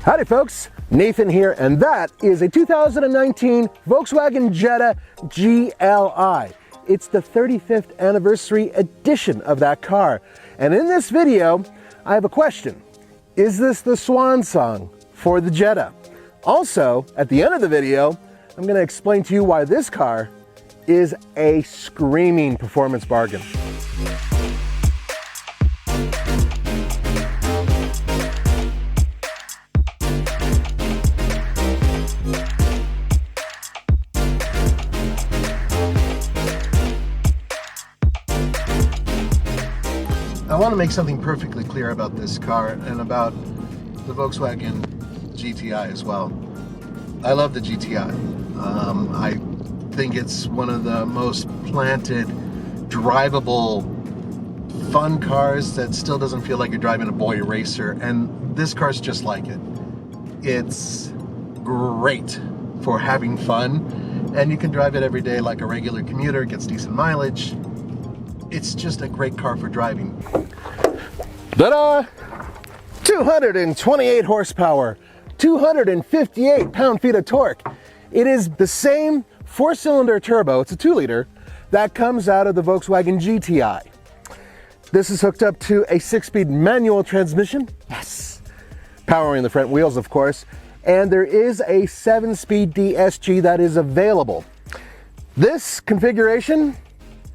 Howdy folks, Nathan here, and that is a 2019 Volkswagen Jetta GLI. It's the 35th anniversary edition of that car. And in this video, I have a question. Is this the swan song for the Jetta? Also, at the end of the video, I'm going to explain to you why this car is a screaming performance bargain. I want to make something perfectly clear about this car and about the Volkswagen GTI as well. I love the GTI. I think it's one of the most planted, drivable, fun cars that still doesn't feel like you're driving a boy racer, and this car's just like it. It's great for having fun, and you can drive it every day like a regular commuter. It gets decent mileage. It's just a great car for driving. Ta-da! 228 horsepower, 258 pound-feet of torque. It is the same four-cylinder turbo, it's a 2-liter, that comes out of the Volkswagen GTI. This is hooked up to a 6-speed manual transmission, yes, powering the front wheels of course, and there is a 7-speed DSG that is available. This configuration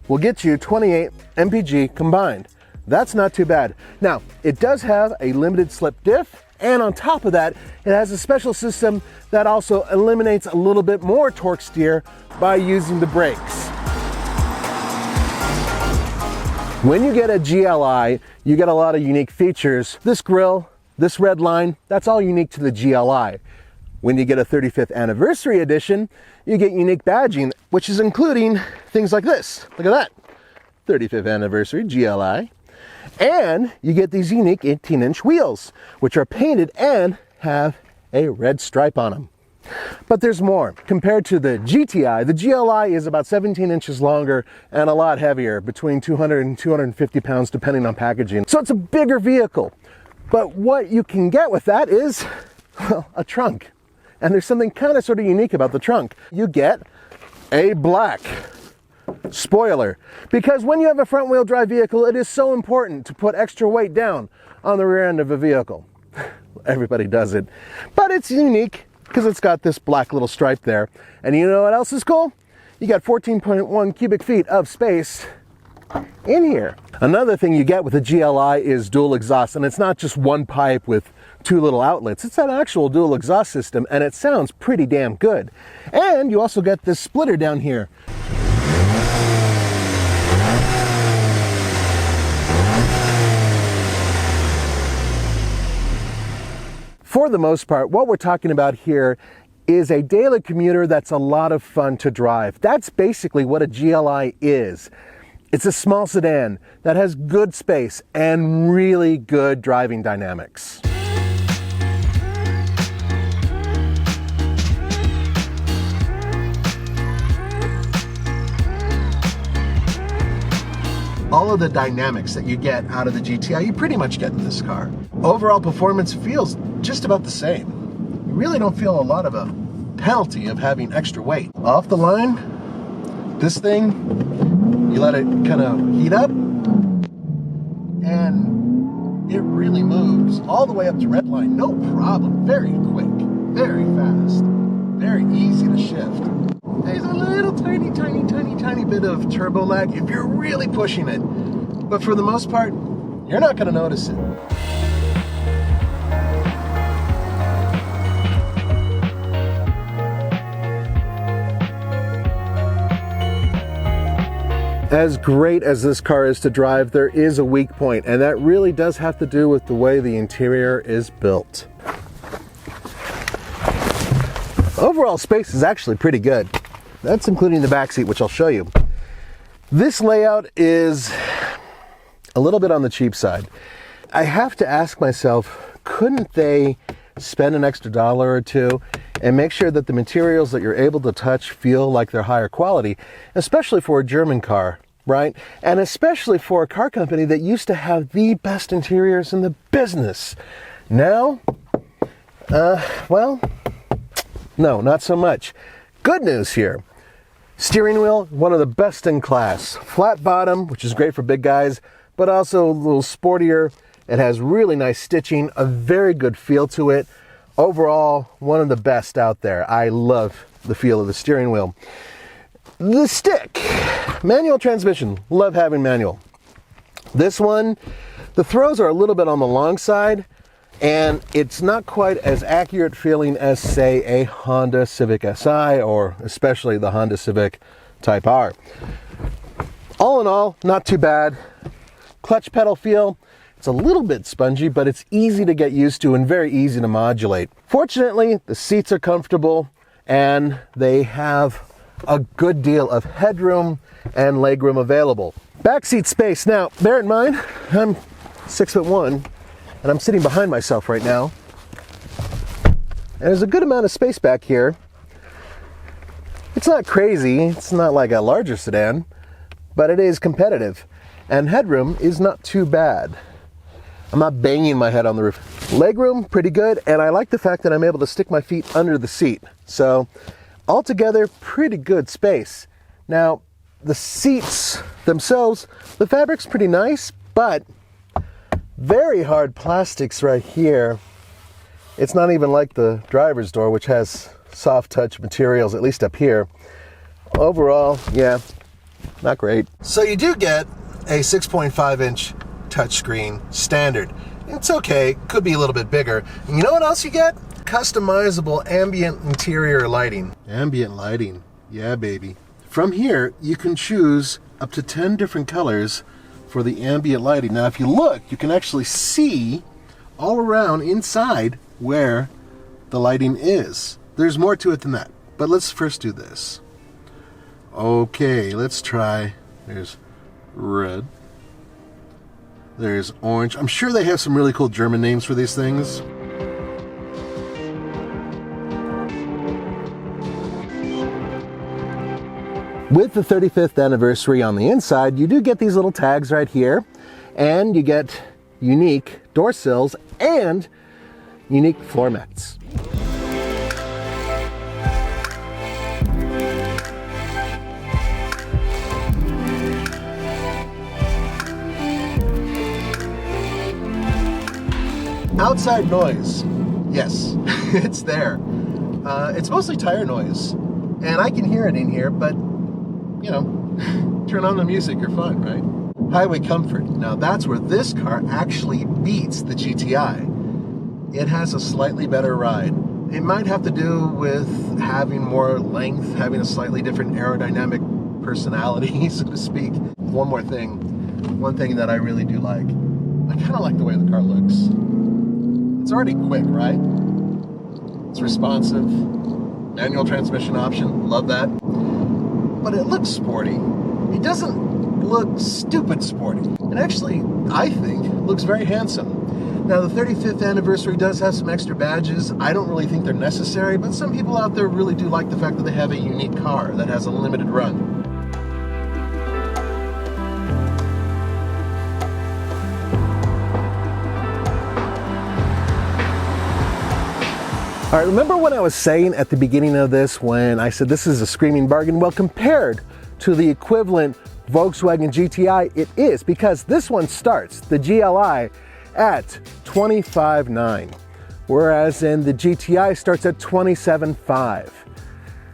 will get you 28 mpg combined. That's not too bad. Now, it does have a limited slip diff, and on top of that, it has a special system that also eliminates a little bit more torque steer by using the brakes. When you get a GLI, you get a lot of unique features. This grille, this red line, that's all unique to the GLI. When you get a 35th anniversary edition, you get unique badging, which is including things like this. Look at that, 35th anniversary GLI. And you get these unique 18-inch wheels, which are painted and have a red stripe on them. But there's more. Compared to the GTI, the GLI is about 17 inches longer and a lot heavier, between 200 and 250 pounds depending on packaging. So it's a bigger vehicle. But what you can get with that is, well, a trunk. And there's something kind of sort of unique about the trunk. You get a black spoiler, because when you have a front-wheel drive vehicle, it is so important to put extra weight down on the rear end of a vehicle. Everybody does it, but it's unique because it's got this black little stripe there. And you know what else is cool? You got 14.1 cubic feet of space in here. Another thing you get with a GLI is dual exhaust, and it's not just one pipe with two little outlets. It's an actual dual exhaust system, and it sounds pretty damn good. And you also get this splitter down here. For the most part, what we're talking about here is a daily commuter that's a lot of fun to drive. That's basically what a GLI is. It's a small sedan that has good space and really good driving dynamics. All of the dynamics that you get out of the GTI, you pretty much get in this car. Overall performance feels just about the same. You really don't feel a lot of a penalty of having extra weight. Off the line, this thing, you let it kind of heat up, and it really moves all the way up to red line, no problem. Very quick, very fast, very easy to shift. There's a little tiny bit of turbo lag if you're really pushing it. But for the most part, you're not going to notice it. As great as this car is to drive, there is a weak point, and that really does have to do with the way the interior is built. Overall space is actually pretty good. That's including the back seat, which I'll show you. This layout is a little bit on the cheap side. I have to ask myself, couldn't they spend an extra $1 or $2 and make sure that the materials that you're able to touch feel like they're higher quality, especially for a German car, right? And especially for a car company that used to have the best interiors in the business. Now, Well, no, not so much. Good news here. Steering wheel, one of the best in class. Flat bottom, which is great for big guys, but also a little sportier. It has really nice stitching, a very good feel to it. Overall, one of the best out there. I love the feel of the steering wheel. The stick, manual transmission, love having manual. This one, the throws are a little bit on the long side, and it's not quite as accurate feeling as, say, a Honda Civic Si, or especially the Honda Civic Type R. All in all, not too bad. Clutch pedal feel, it's a little bit spongy, but it's easy to get used to and very easy to modulate. Fortunately, the seats are comfortable and they have a good deal of headroom and legroom available. Backseat space. Now, bear in mind, I'm 6'1", and I'm sitting behind myself right now. And there's a good amount of space back here. It's not crazy, it's not like a larger sedan, but it is competitive. And headroom is not too bad. I'm not banging my head on the roof. Legroom, pretty good, and I like the fact that I'm able to stick my feet under the seat. So, altogether, pretty good space. Now, the seats themselves, the fabric's pretty nice, but very hard plastics right here. It's not even like the driver's door, which has soft touch materials, at least up here. Overall, yeah, not great. So you do get a 6.5-inch touchscreen standard. It's okay, could be a little bit bigger. And you know what else you get? Customizable ambient interior lighting. Ambient lighting, yeah baby. From here, you can choose up to 10 different colors for the ambient lighting. Now if you look, you can actually see all around inside where the lighting is. There's more to it than that, but let's first do this. Okay, let's try. There's red. There's orange. I'm sure they have some really cool German names for these things. With the 35th anniversary on the inside, you do get these little tags right here, and you get unique door sills and unique floor mats. Outside noise, yes, it's there. It's mostly tire noise, and I can hear it in here, but, you know, turn on the music, you're fine, right? Highway comfort. Now that's where this car actually beats the GTI. It has a slightly better ride. It might have to do with having more length, having a slightly different aerodynamic personality, so to speak. One thing that I really do like. I kind of like the way the car looks. It's already quick, right? It's responsive. Manual transmission option, love that. But it looks sporty. It doesn't look stupid sporty. It actually, I think, looks very handsome. Now, the 35th anniversary does have some extra badges. I don't really think they're necessary, but some people out there really do like the fact that they have a unique car that has a limited run. All right, remember what I was saying at the beginning of this when I said this is a screaming bargain? Well, compared to the equivalent Volkswagen GTI, it is, because this one starts, the GLI, at $25,900, whereas in the GTI starts at $27,500.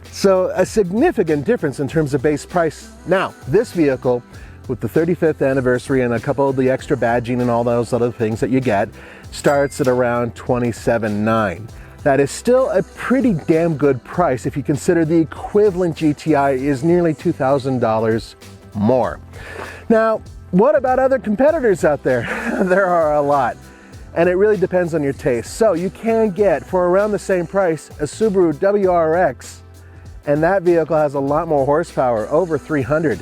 So a significant difference in terms of base price. Now, this vehicle, with the 35th anniversary and a couple of the extra badging and all those other things that you get, starts at around $27,900. That is still a pretty damn good price if you consider the equivalent GTI is nearly $2,000 more. Now, what about other competitors out there? There are a lot, and it really depends on your taste. So you can get, for around the same price, a Subaru WRX, and that vehicle has a lot more horsepower, over 300,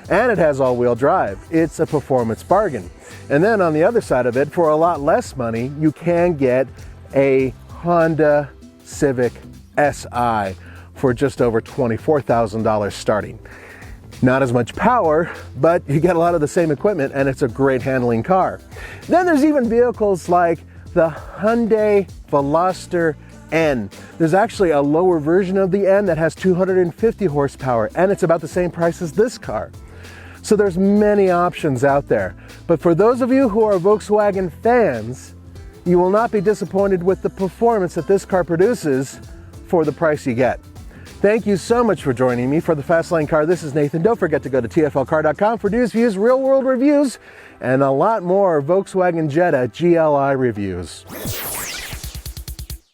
and it has all-wheel drive. It's a performance bargain. And then on the other side of it, for a lot less money, you can get a Honda Civic Si for just over $24,000 starting. Not as much power, but you get a lot of the same equipment and it's a great handling car. Then there's even vehicles like the Hyundai Veloster N. There's actually a lower version of the N that has 250 horsepower, and it's about the same price as this car. So there's many options out there. But for those of you who are Volkswagen fans, you will not be disappointed with the performance that this car produces for the price you get. Thank you so much for joining me for the Fast Lane Car. This is Nathan. Don't forget to go to TFLcar.com for news, views, real world reviews, and a lot more Volkswagen Jetta GLI reviews.